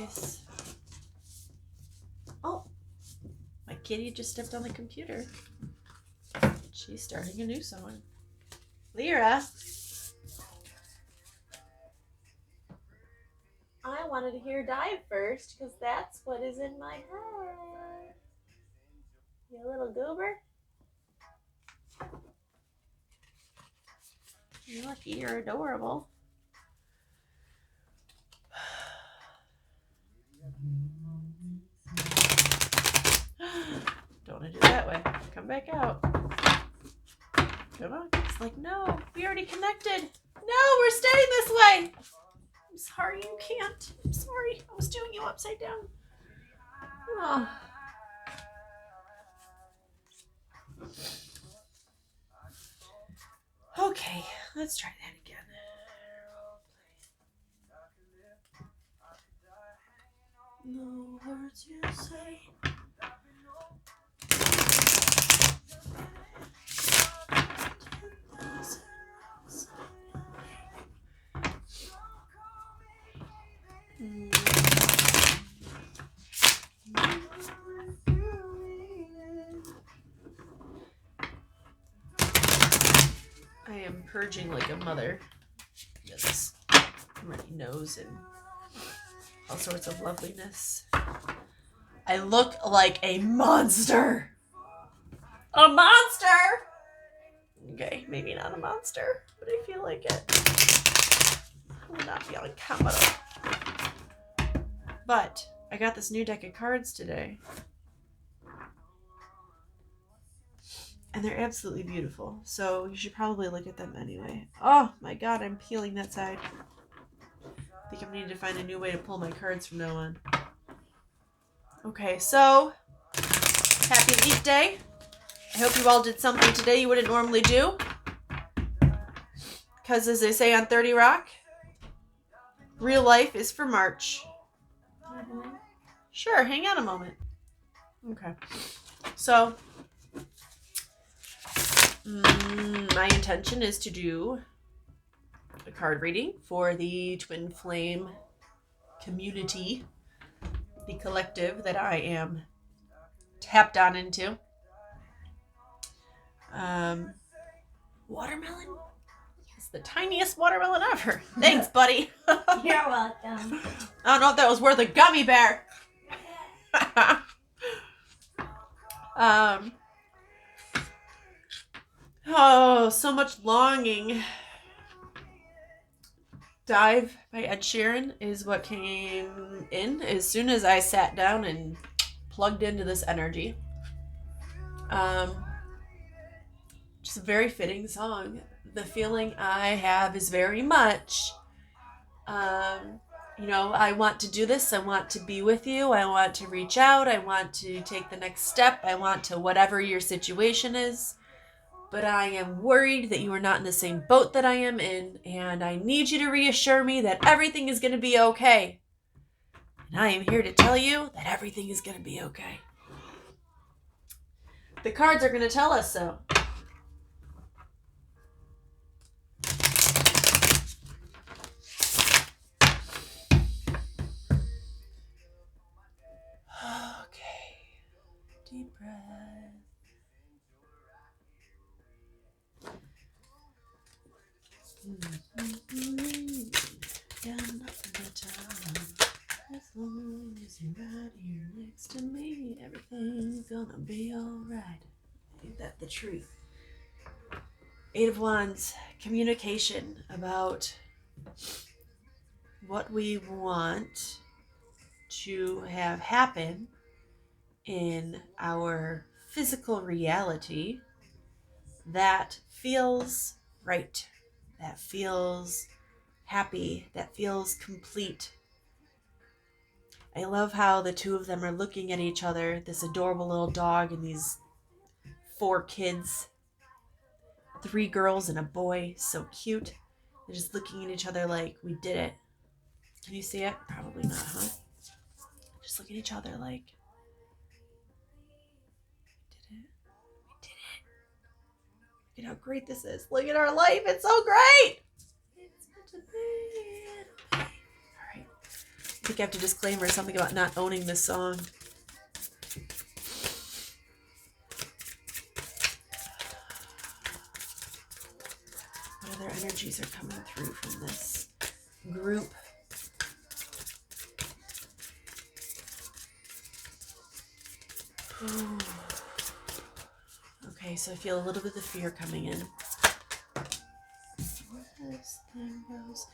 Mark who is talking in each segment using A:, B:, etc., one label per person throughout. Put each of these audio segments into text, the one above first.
A: nice. Oh, my kitty just stepped on the computer. She's starting a new song. Lyra. I wanted to hear Dive first because that's what is in my head. You little goober. You're lucky, you're adorable. Don't want to do it that way. Come back out. Come on. It's like, no, we already connected. No, we're staying this way. I'm sorry you can't. I'm sorry. I was doing you upside down. Oh. Okay, let's try that again. No words you say. I am purging like a mother. This runny nose and all sorts of loveliness. I look like a monster. A monster! Okay, maybe not a monster, but I feel like it. I will not be on camera. But I got this new deck of cards today. And they're absolutely beautiful. So you should probably look at them anyway. Oh my god, I'm peeling that side. I think I'm needing to find a new way to pull my cards from now on. Okay, so happy Leap Day. I hope you all did something today you wouldn't normally do. Because as they say on 30 Rock, real life is for March. Mm-hmm. Sure, hang on a moment. Okay. So, my intention is to do a card reading for the Twin Flame community, the collective that I am tapped on into. Watermelon? It's the tiniest watermelon ever. Thanks, buddy.
B: You're welcome.
A: I don't know if that was worth a gummy bear. Oh, so much longing. Dive by Ed Sheeran is what came in as soon as I sat down and plugged into this energy. Just a very fitting song. The feeling I have is very much, I want to do this. I want to be with you. I want to reach out. I want to take the next step. I want to whatever your situation is. But I am worried that you are not in the same boat that I am in, and I need you to reassure me that everything is going to be okay. And I am here to tell you that everything is going to be okay. The cards are going to tell us so. Okay. Deep breath. Got nothing to tell. As long as you're right here next to me, everything's gonna be alright. Ain't that the truth? Eight of Wands, communication about what we want to have happen in our physical reality that feels right, that feels happy, that feels complete. I love how the two of them are looking at each other, this adorable little dog and these 4 kids, 3 girls and a boy, so cute. They're just looking at each other like, we did it. Can you see it? Probably not, huh? Just look at each other like, we did it. Look at how great this is. Look at our life. It's so great. It's meant to be. All right. The think I have to disclaimer something about not owning this song. What other energies are coming through from this group? Ooh. Okay, so I feel a little bit of fear coming in. This thing goes.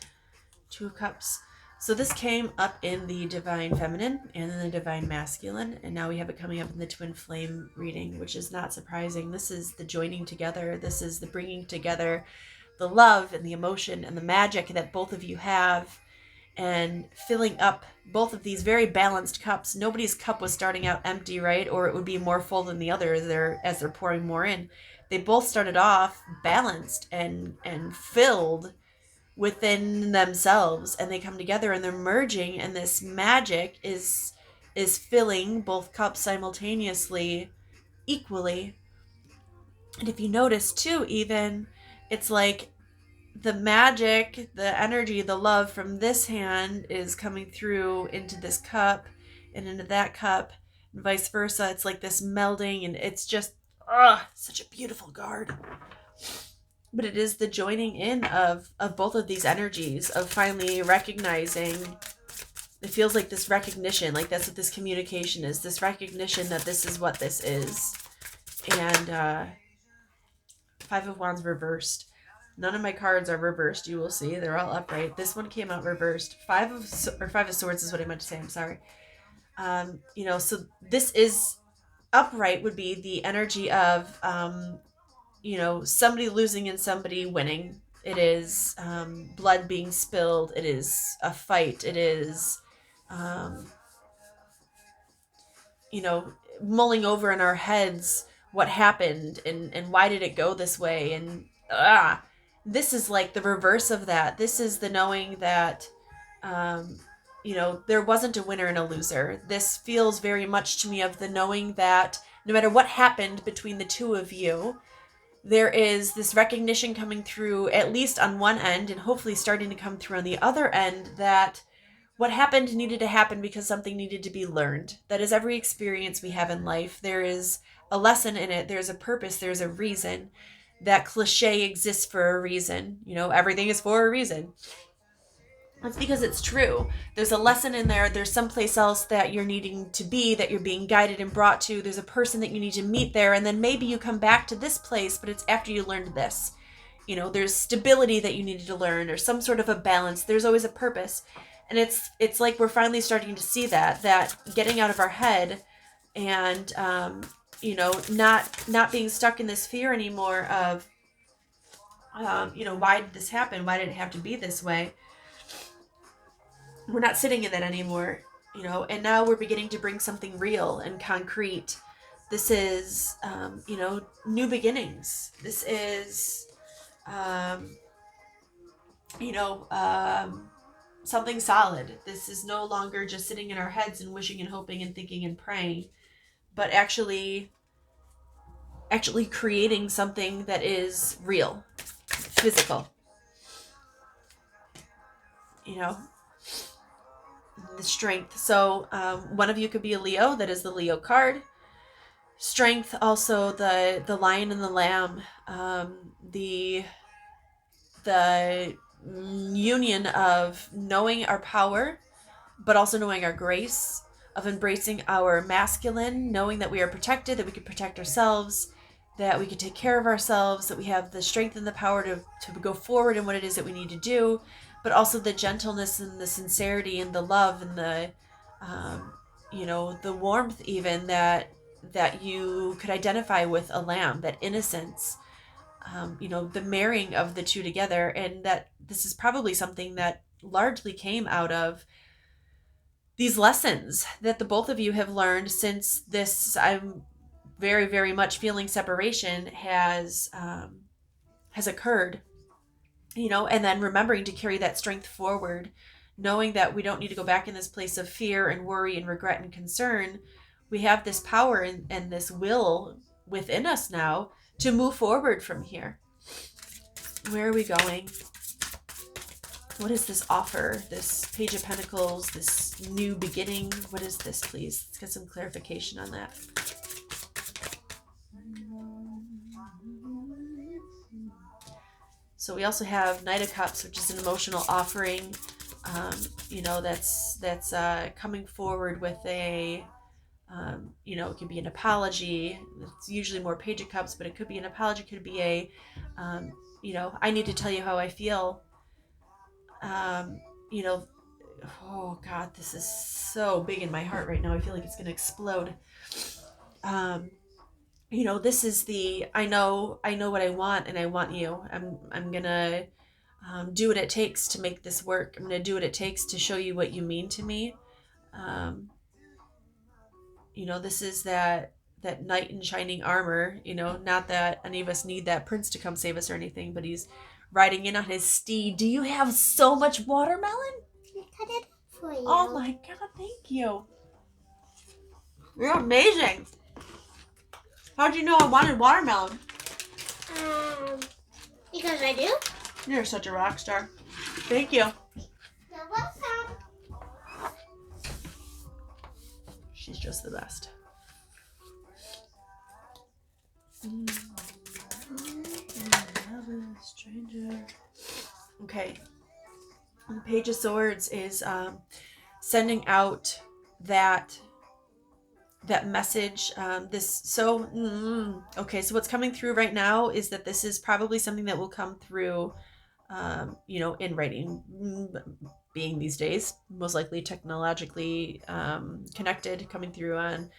A: Two of Cups. So this came up in the Divine Feminine and in the Divine Masculine, and now we have it coming up in the Twin Flame reading, which is not surprising. This is the joining together. This is the bringing together the love and the emotion and the magic that both of you have, and filling up both of these very balanced cups. Nobody's cup was starting out empty, right? Or it would be more full than the other as they're pouring more in. They both started off balanced and filled within themselves, and they come together and they're merging, and this magic is filling both cups simultaneously, equally. And if you notice too, even it's like the magic, the energy, the love from this hand is coming through into this cup and into that cup, and vice versa. It's like this melding, and it's just such a beautiful card. But it is the joining in of both of these energies, of finally recognizing. It feels like this recognition, like that's what this communication is, this recognition that this is what this is. And Five of Wands reversed. None of my cards are reversed, you will see. They're all upright. This one came out reversed. Five of Swords is what I meant to say. I'm sorry. So this is upright would be the energy of, somebody losing and somebody winning. It is blood being spilled. It is a fight. It is, mulling over in our heads what happened and why did it go this way. And this is like the reverse of that. This is the knowing that, there wasn't a winner and a loser. This feels very much to me of the knowing that no matter what happened between the two of you, there is this recognition coming through, at least on one end, and hopefully starting to come through on the other end, that what happened needed to happen because something needed to be learned. That is every experience we have in life. There is a lesson in it. There's a purpose. There's a reason. That cliche exists for a reason. Everything is for a reason. That's because it's true. There's a lesson in there. There's someplace else that you're needing to be, that you're being guided and brought to. There's a person that you need to meet there. And then maybe you come back to this place, but it's after you learned this. There's stability that you needed to learn, or some sort of a balance. There's always a purpose. And it's like we're finally starting to see that getting out of our head and, not being stuck in this fear anymore of, why did this happen? Why did it have to be this way? We're not sitting in that anymore, and now we're beginning to bring something real and concrete. This is, new beginnings. This is, something solid. This is no longer just sitting in our heads and wishing and hoping and thinking and praying, but actually creating something that is real, physical. The strength. So one of you could be a Leo. That is the Leo card. Strength, also the lion and the lamb. The union of knowing our power, but also knowing our grace, of embracing our masculine, knowing that we are protected, that we can protect ourselves, that we can take care of ourselves, that we have the strength and the power to go forward in what it is that we need to do, but also the gentleness and the sincerity and the love and the, the warmth even that you could identify with a lamb, that innocence, the marrying of the two together. And that this is probably something that largely came out of these lessons that the both of you have learned since this, I'm very, very much feeling separation has occurred. And then remembering to carry that strength forward, knowing that we don't need to go back in this place of fear and worry and regret and concern. We have this power and this will within us now to move forward from here. Where are we going? What is this offer? This Page of Pentacles, this new beginning? What is this, please? Let's get some clarification on that. So we also have Knight of Cups, which is an emotional offering. That's coming forward with a, it could be an apology. It's usually more Page of Cups, but it could be an apology. It could be a, I need to tell you how I feel. Oh God, this is so big in my heart right now. I feel like it's going to explode. This is the, I know what I want, and I want you. I'm going to do what it takes to make this work. I'm going to do what it takes to show you what you mean to me. This is that knight in shining armor, not that any of us need that prince to come save us or anything, but he's riding in on his steed. Do you have so much watermelon?
B: I cut it for you.
A: Oh my God, thank you. You're amazing. How'd you know I wanted watermelon?
B: Because I do.
A: You're such a rock star. Thank you.
B: You're welcome.
A: She's just the best. Stranger. Okay. The Page of Swords is sending out that message. Okay, so what's coming through right now is that this is probably something that will come through, in writing, being these days most likely technologically connected, coming through on,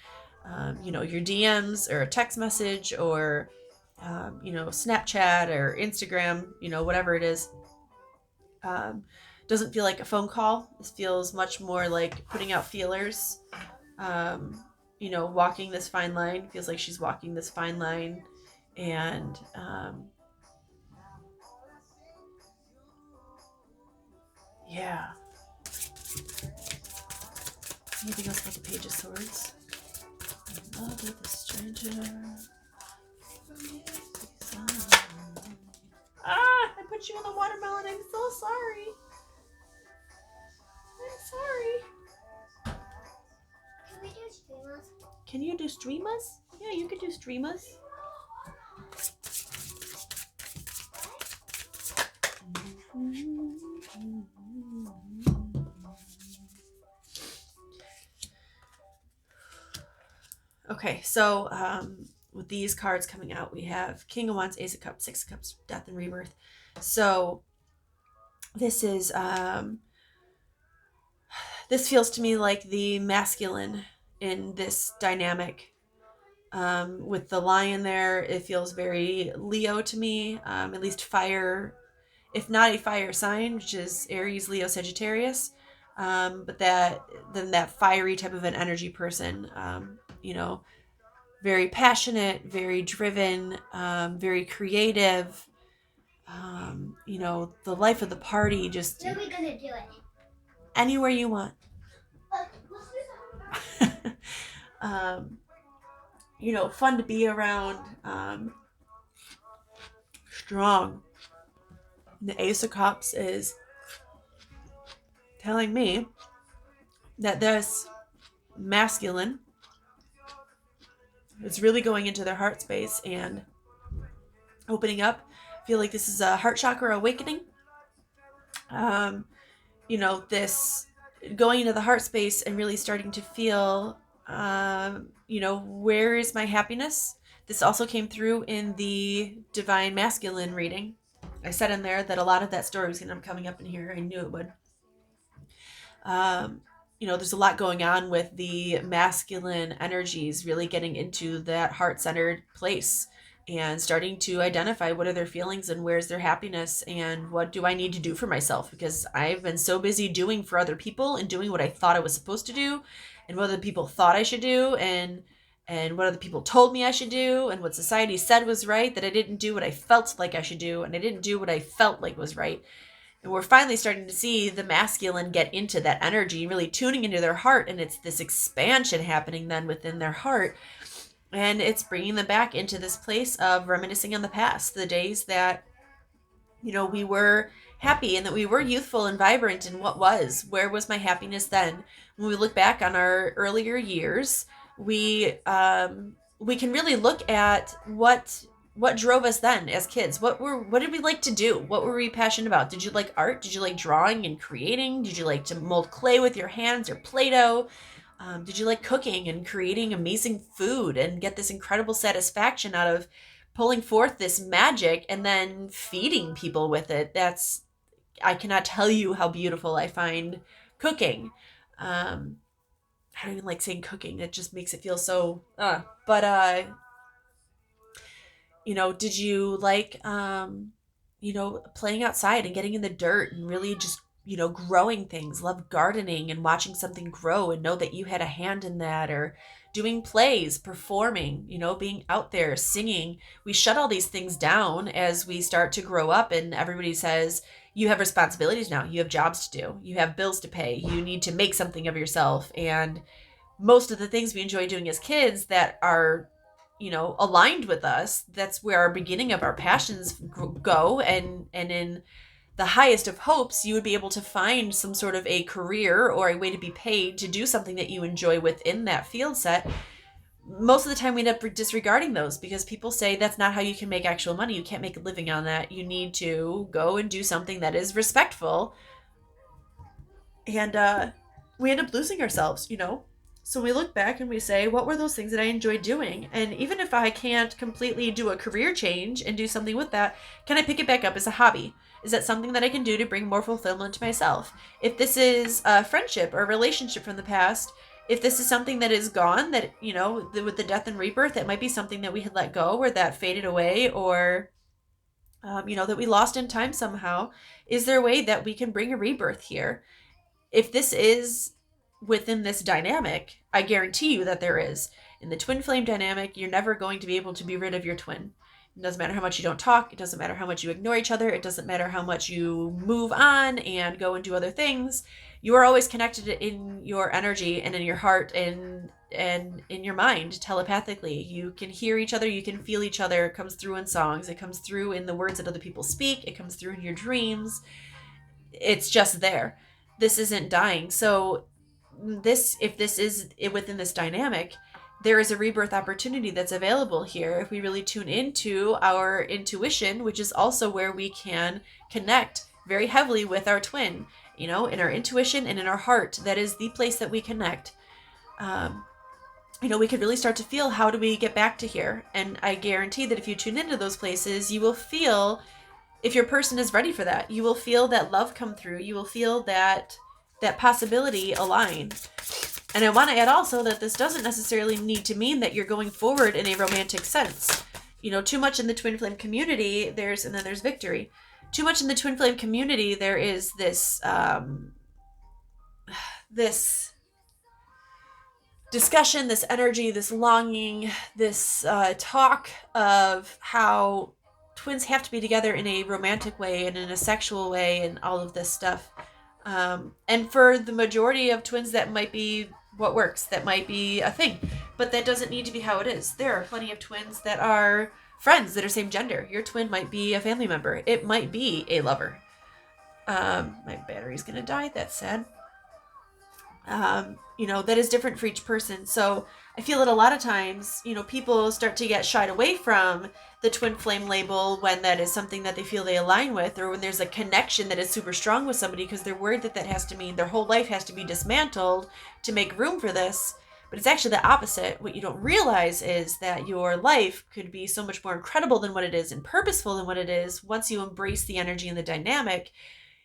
A: your DMs or a text message or, Snapchat or Instagram, whatever it is. Doesn't feel like a phone call. This feels much more like putting out feelers. Walking this fine line. Feels like she's walking this fine line. And yeah. Anything else about the Page of Swords? In love with a stranger. I put you in the watermelon. I'm so sorry. I'm sorry.
B: Can we do streamers?
A: Can you do streamers? Yeah, you can do streamers. Okay, so with these cards coming out, we have King of Wands, Ace of Cups, Six of Cups, Death and Rebirth. So this is this feels to me like the masculine in this dynamic. With the lion there, it feels very Leo to me, at least fire, if not a fire sign, which is Aries, Leo, Sagittarius, but that fiery type of an energy person, very passionate, very driven, very creative, the life of the party, just
B: When are we gonna do it?
A: anywhere you want. Fun to be around, strong. The Ace of Cups is telling me that this masculine is really going into their heart space and opening up. I feel like this is a heart chakra awakening. This going into the heart space and really starting to feel, where is my happiness? This also came through in the Divine Masculine reading. I said in there that a lot of that story was going to be coming up in here. I knew it would. There's a lot going on with the masculine energies really getting into that heart-centered place and starting to identify what are their feelings and where's their happiness and what do I need to do for myself, because I've been so busy doing for other people and doing what I thought I was supposed to do and what other people thought I should do and what other people told me I should do and what society said was right, that I didn't do what I felt like I should do, and I didn't do what I felt like was right. And we're finally starting to see the masculine get into that energy, really tuning into their heart, and it's this expansion happening then within their heart. And it's bringing them back into this place of reminiscing on the past, the days that, we were happy and that we were youthful and vibrant in what was. Where was my happiness then? When we look back on our earlier years, we can really look at what drove us then as kids. What did we like to do? What were we passionate about? Did you like art? Did you like drawing and creating? Did you like to mold clay with your hands or Play-Doh? Did you like cooking and creating amazing food and get this incredible satisfaction out of pulling forth this magic and then feeding people with it? I cannot tell you how beautiful I find cooking. I don't even like saying cooking. It just makes it feel so, but, did you like, playing outside and getting in the dirt and really just, growing things, love gardening and watching something grow and know that you had a hand in that, or doing plays, performing, being out there, singing. We shut all these things down as we start to grow up, and everybody says, you have responsibilities now. You have jobs to do. You have bills to pay. You need to make something of yourself. And most of the things we enjoy doing as kids that are aligned with us, that's where our beginning of our passions go. And in the highest of hopes, you would be able to find some sort of a career or a way to be paid to do something that you enjoy within that field set. Most of the time we end up disregarding those because people say that's not how you can make actual money. You can't make a living on that. You need to go and do something that is respectful. And we end up losing ourselves. So we look back and we say, what were those things that I enjoyed doing? And even if I can't completely do a career change and do something with that, can I pick it back up as a hobby? Is that something that I can do to bring more fulfillment to myself? If this is a friendship or a relationship from the past, if this is something that is gone, that, with the death and rebirth, it might be something that we had let go or that faded away, or, that we lost in time somehow. Is there a way that we can bring a rebirth here? If this is within this dynamic, I guarantee you that there is. In the twin flame dynamic, you're never going to be able to be rid of your twin. It doesn't matter how much you don't talk. It doesn't matter how much you ignore each other. It doesn't matter how much you move on and go and do other things. You are always connected in your energy and in your heart and in your mind telepathically. You can hear each other. You can feel each other. It comes through in songs. It comes through in the words that other people speak. It comes through in your dreams. It's just there. This isn't dying. So if this is within this dynamic, there is a rebirth opportunity that's available here if we really tune into our intuition, which is also where we can connect very heavily with our twin, in our intuition and in our heart. That is the place that we connect. We could really start to feel, how do we get back to here? And I guarantee that if you tune into those places, you will feel, if your person is ready for that, you will feel that love come through. You will feel that possibility align. And I want to add also that this doesn't necessarily need to mean that you're going forward in a romantic sense. Too much in the twin flame community, there's victory. Too much in the twin flame community, there is this this discussion, this energy, this longing, this talk of how twins have to be together in a romantic way and in a sexual way and all of this stuff. And for the majority of twins, that might be what works. That might be a thing. But that doesn't need to be how it is. There are plenty of twins that are friends that are same gender. Your twin might be a family member. It might be a lover. My battery's going to die. That's sad. That is different for each person. So I feel that a lot of times, people start to get shied away from the twin flame label when that is something that they feel they align with, or when there's a connection that is super strong with somebody, because they're worried that has to mean their whole life has to be dismantled to make room for this. But it's actually the opposite. What you don't realize is that your life could be so much more incredible than what it is and purposeful than what it is once you embrace the energy and the dynamic.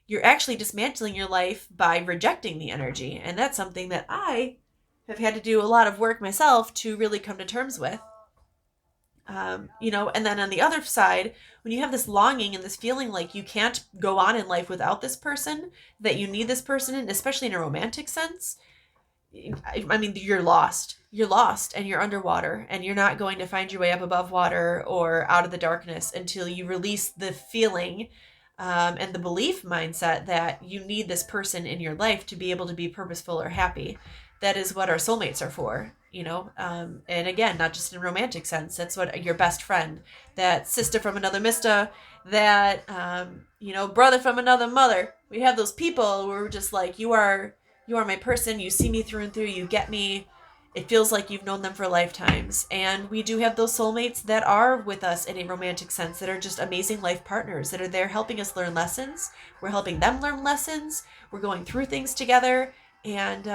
A: You're actually dismantling your life by rejecting the energy. And that's something that I have had to do a lot of work myself to really come to terms with. And then on the other side, when you have this longing and this feeling like you can't go on in life without this person, that you need this person, and especially in a romantic sense, I mean, you're lost. You're lost and you're underwater, and you're not going to find your way up above water or out of the darkness until you release the feeling and the belief mindset that you need this person in your life to be able to be purposeful or happy. that is what our soulmates are for, you know. And again, not just in a romantic sense. That's what your best friend, that sister from another mister, that you know, brother from another mother. We have those people who are just like, you are my person. You see me through and through. You get me. It feels like you've known them for lifetimes. And we do have those soulmates that are with us in a romantic sense, that are just amazing life partners, that are there helping us learn lessons. We're helping them learn lessons. We're going through things together. And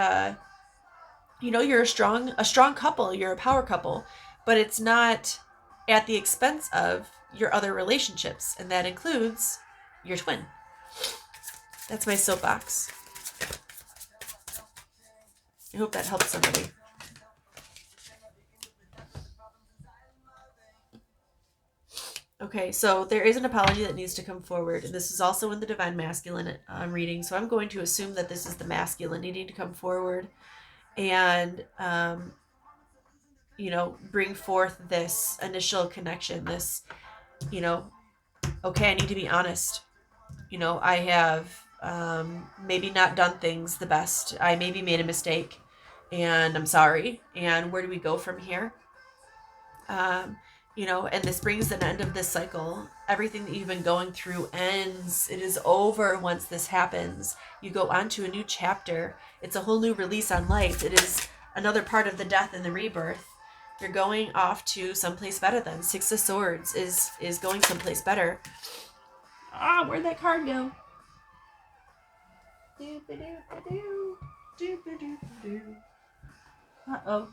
A: you know, you're a strong couple. You're a power couple. But it's not at the expense of your other relationships. And that includes your twin. That's my soapbox. I hope that helps somebody. Okay, so there is an apology that needs to come forward, and this is also in the Divine Masculine reading, so I'm going to assume that this is the masculine needing to come forward and, you know, bring forth this initial connection, this, you know, okay, I need to be honest. You know, I have maybe not done things the best. I maybe made a mistake, and I'm sorry. And where do we go from here? You know, and this brings an end of this cycle. Everything that you've been going through ends. It is over once this happens. You go on to a new chapter. It's a whole new release on life. It is another part of the death and the rebirth. You're going off to someplace better then. Six of Swords is going someplace better. Ah, where'd that card go? Uh-oh.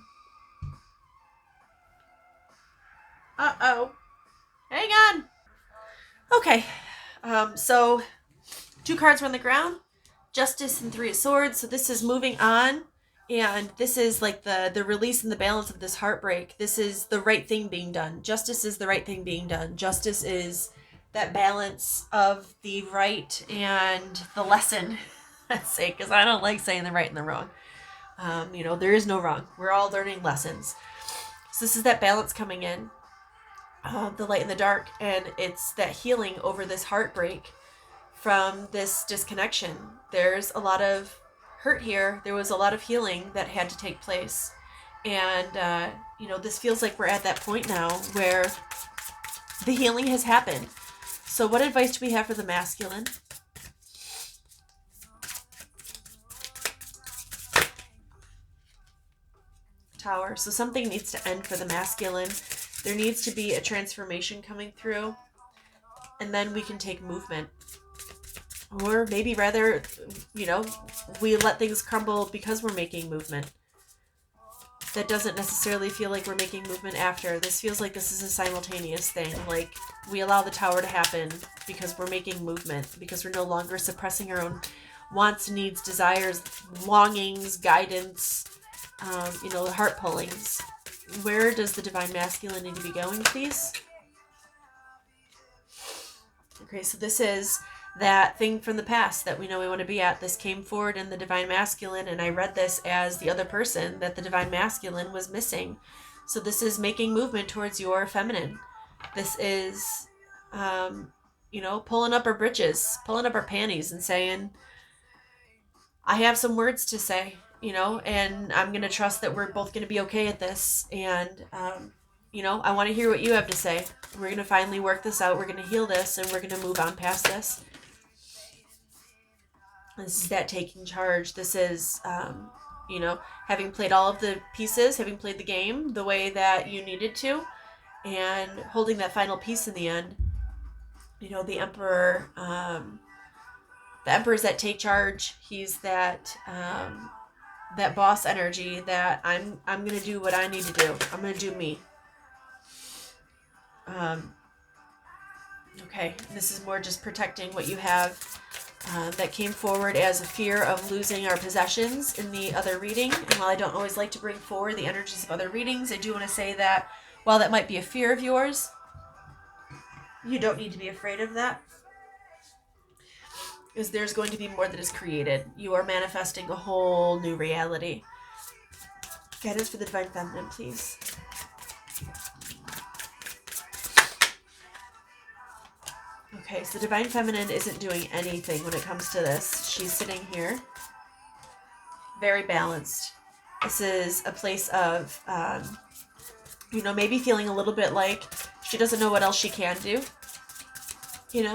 A: Uh-oh. Hang on. Okay. So 2 cards were on the ground. Justice and 3 of Swords. So this is moving on. And this is like the release and the balance of this heartbreak. This is the right thing being done. Justice is the right thing being done. Justice is that balance of the right and the lesson. Let's say, because I don't like saying the right and the wrong. You know, there is no wrong. We're all learning lessons. So this is that balance coming in. The light and the dark, and it's that healing over this heartbreak from this disconnection. There's a lot of hurt here. There was a lot of healing that had to take place, and you know, this feels like we're at that point now where the healing has happened. So what advice do we have for the masculine? Tower. So something needs to end for the masculine. There needs to be a transformation coming through, and then we can take movement. Or maybe rather, you know, we let things crumble because we're making movement. That doesn't necessarily feel like we're making movement after. This feels like this is a simultaneous thing. Like, we allow the tower to happen because we're making movement, because we're no longer suppressing our own wants, needs, desires, longings, guidance, you know, heart pullings. Where does the Divine Masculine need to be going, please? Okay, so this is that thing from the past that we know we want to be at. This came forward in the Divine Masculine, and I read this as the other person that the Divine Masculine was missing. So this is making movement towards your feminine. This is, you know, pulling up our britches, pulling up our panties and saying, I have some words to say. You know, and I'm going to trust that we're both going to be okay at this. And, you know, I want to hear what you have to say. We're going to finally work this out. We're going to heal this, and we're going to move on past this. This is that taking charge. This is, you know, having played all of the pieces, having played the game the way that you needed to, and holding that final piece in the end. You know, the Emperor, the Emperor's that take charge. He's that, that boss energy that I'm going to do what I need to do. I'm going to do me. Okay, this is more just protecting what you have. That came forward as a fear of losing our possessions in the other reading. And while I don't always like to bring forward the energies of other readings, I do want to say that while that might be a fear of yours, you don't need to be afraid of that. Because there's going to be more that is created. You are manifesting a whole new reality. Guidance for the Divine Feminine, please. Okay, so Divine Feminine isn't doing anything when it comes to this. She's sitting here, very balanced. This is a place of, maybe feeling a little bit like she doesn't know what else she can do.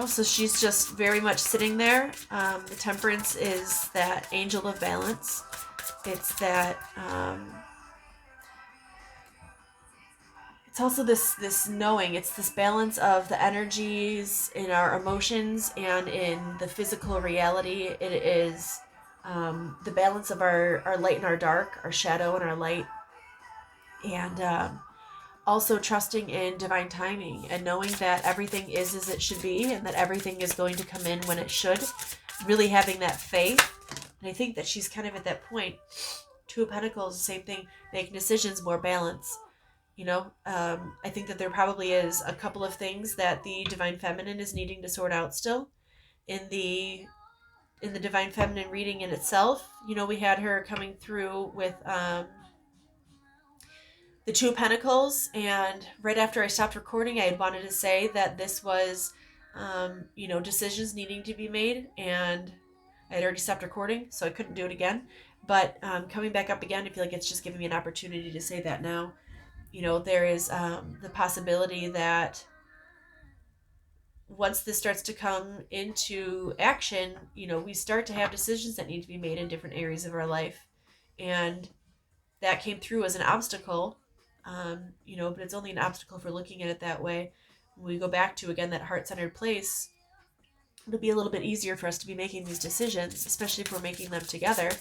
A: So she's just very much sitting there. The Temperance is that angel of balance. It's that, it's also this knowing. It's this balance of the energies in our emotions and in the physical reality. It is the balance of our light and our dark, our shadow and our light. And also trusting in divine timing and knowing that everything is as it should be and that everything is going to come in when it should. Really having that faith. And I think that she's kind of at that point. Two of Pentacles, the same thing. Making decisions, more balance. I think that there probably is a couple of things that the Divine Feminine is needing to sort out still. In the Divine Feminine reading in itself, we had her coming through with the Two of Pentacles, and right after I stopped recording, I had wanted to say that this was, decisions needing to be made, and I had already stopped recording, so I couldn't do it again. But coming back up again, I feel like it's just giving me an opportunity to say that now. There is the possibility that once this starts to come into action, we start to have decisions that need to be made in different areas of our life. And that came through as an obstacle, but it's only an obstacle for looking at it that way. When we go back to, again, that heart-centered place, it'll be a little bit easier for us to be making these decisions, especially if we're making them together.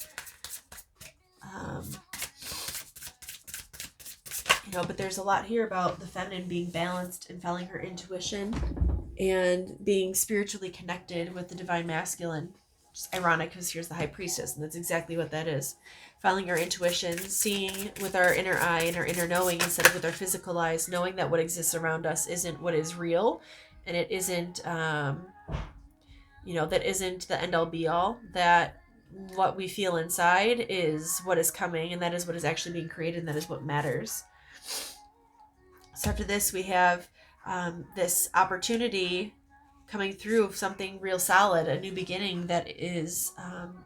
A: But there's a lot here about the feminine being balanced and following her intuition and being spiritually connected with the divine masculine. It's ironic because here's the High Priestess, and that's exactly what that is. Following our intuition, seeing with our inner eye and our inner knowing instead of with our physical eyes, knowing that what exists around us isn't what is real, and it isn't, that isn't the end-all be-all, that what we feel inside is what is coming, and that is what is actually being created, and that is what matters. So after this, we have this opportunity coming through of something real solid, a new beginning that is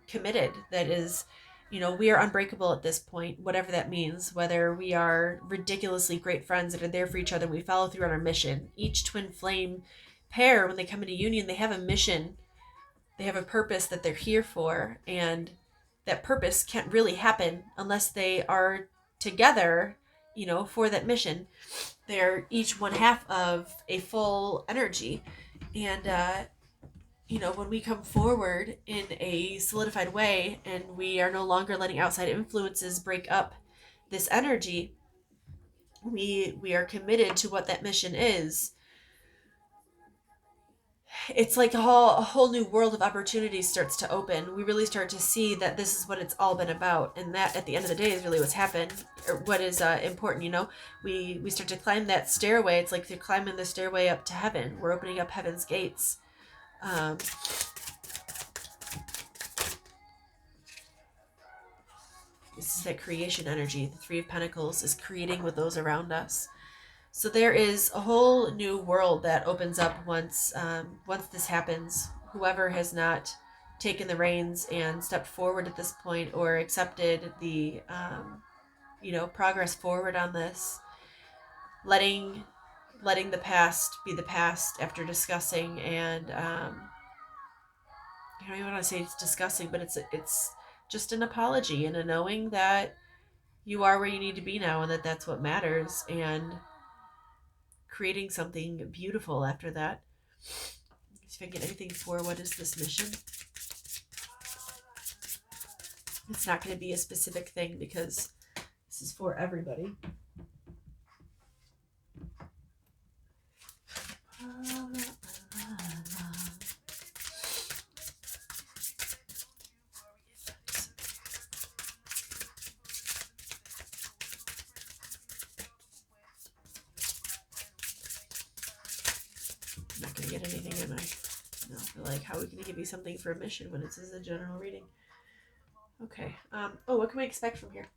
A: committed, that is, we are unbreakable at this point, whatever that means, whether we are ridiculously great friends that are there for each other, we follow through on our mission. Each twin flame pair, when they come into union, they have a mission, they have a purpose that they're here for, and that purpose can't really happen unless they are together, for that mission. They're each one half of a full energy. And, when we come forward in a solidified way and we are no longer letting outside influences break up this energy, we are committed to what that mission is. It's like a whole new world of opportunities starts to open. We really start to see that this is what it's all been about, and that at the end of the day is really what's happened, or what is important. We start to climb that stairway. It's like they're climbing the stairway up to heaven. We're opening up heaven's gates. This is that creation energy. The Three of Pentacles is creating with those around us. So there is a whole new world that opens up once this happens. Whoever has not taken the reins and stepped forward at this point, or accepted the progress forward on this, letting the past be the past after discussing, and I don't even want to say it's discussing, but it's just an apology and a knowing that you are where you need to be now, and that's what matters, and creating something beautiful after that. See if I can get anything for what is this mission. It's not going to be a specific thing because this is for everybody. I'm not going to get anything, am I? No, I feel like, how are we going to give you something for a mission when it's a general reading? Okay. What can we expect from here?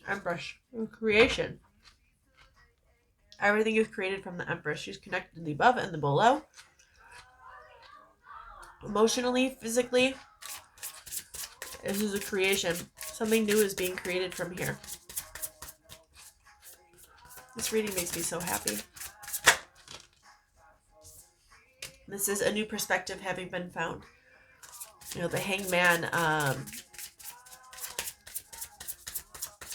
A: Airbrush. Creation. Everything is created from the Empress. She's connected to the above and the below. Emotionally, physically, this is a creation. Something new is being created from here. This reading makes me so happy. This is a new perspective having been found. You know, the Hangman,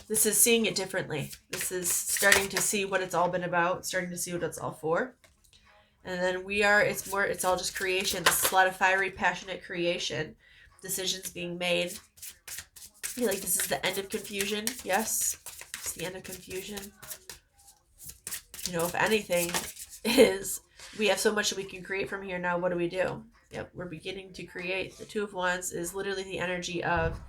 A: this is seeing it differently. This is starting to see what it's all been about, starting to see what it's all for. And then it's all just creation. This is a lot of fiery, passionate creation. Decisions being made. I feel like this is the end of confusion. Yes, it's the end of confusion. You know, if anything, we have so much that we can create from here. Now, what do we do? Yep, we're beginning to create. The Two of Wands is literally the energy of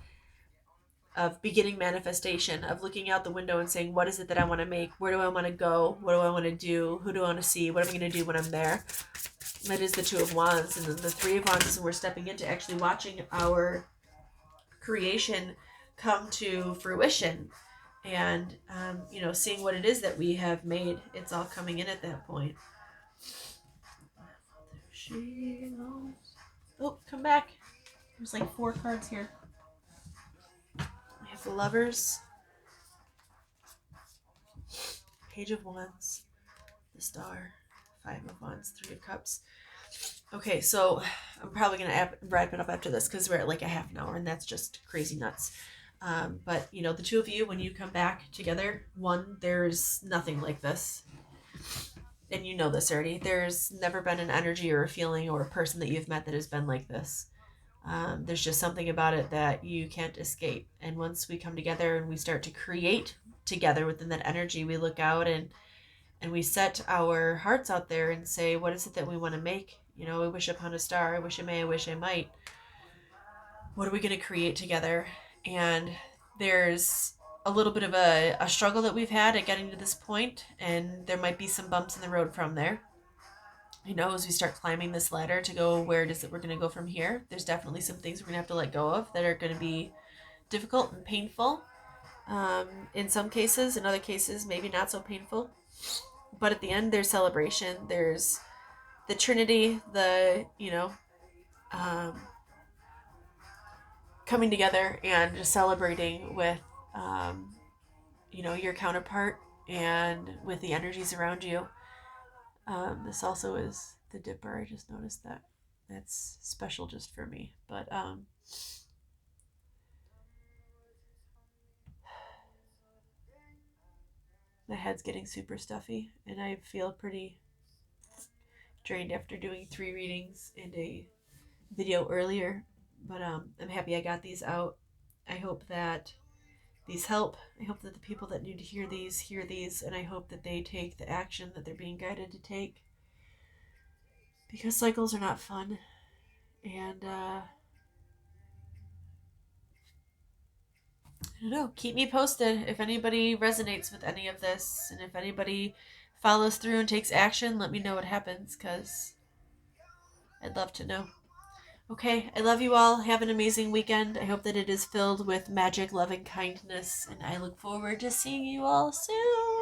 A: beginning manifestation, of looking out the window and saying, what is it that I want to make? Where do I want to go? What do I want to do? Who do I want to see? What am I going to do when I'm there? That is the Two of Wands. And then the Three of Wands is when we're stepping into actually watching our creation come to fruition. And, you know, seeing what it is that we have made. It's all coming in at that point. There she goes. Oh, come back. There's like 4 cards here. We have the Lovers, Page of Wands, the Star, 5 of Wands, 3 of Cups. Okay, so I'm probably going to wrap it up after this because we're at like a half an hour and that's just crazy nuts. But, you know, the two of you, when you come back together, one, there's nothing like this. And you know this already. There's never been an energy or a feeling or a person that you've met that has been like this. There's just something about it that you can't escape. And once we come together and we start to create together within that energy, we look out and we set our hearts out there and say, what is it that we want to make? You know, I wish upon a star. I wish I may. I wish I might. What are we going to create together? And there's a little bit of a struggle that we've had at getting to this point, and there might be some bumps in the road from there. You know, as we start climbing this ladder to go where it is that we're going to go from here, there's definitely some things we're going to have to let go of that are going to be difficult and painful. In some cases, in other cases, maybe not so painful. But at the end, there's celebration. There's the Trinity, coming together and just celebrating with, your counterpart and with the energies around you. This also is the Dipper. I just noticed that. That's special just for me. But my head's getting super stuffy, and I feel pretty drained after doing 3 readings and a video earlier. But I'm happy I got these out. I hope that these help. I hope that the people that need to hear these, and I hope that they take the action that they're being guided to take. Because cycles are not fun. And, I don't know, keep me posted if anybody resonates with any of this, and if anybody follows through and takes action, let me know what happens, because I'd love to know. Okay, I love you all. Have an amazing weekend. I hope that it is filled with magic, love, and kindness, and I look forward to seeing you all soon.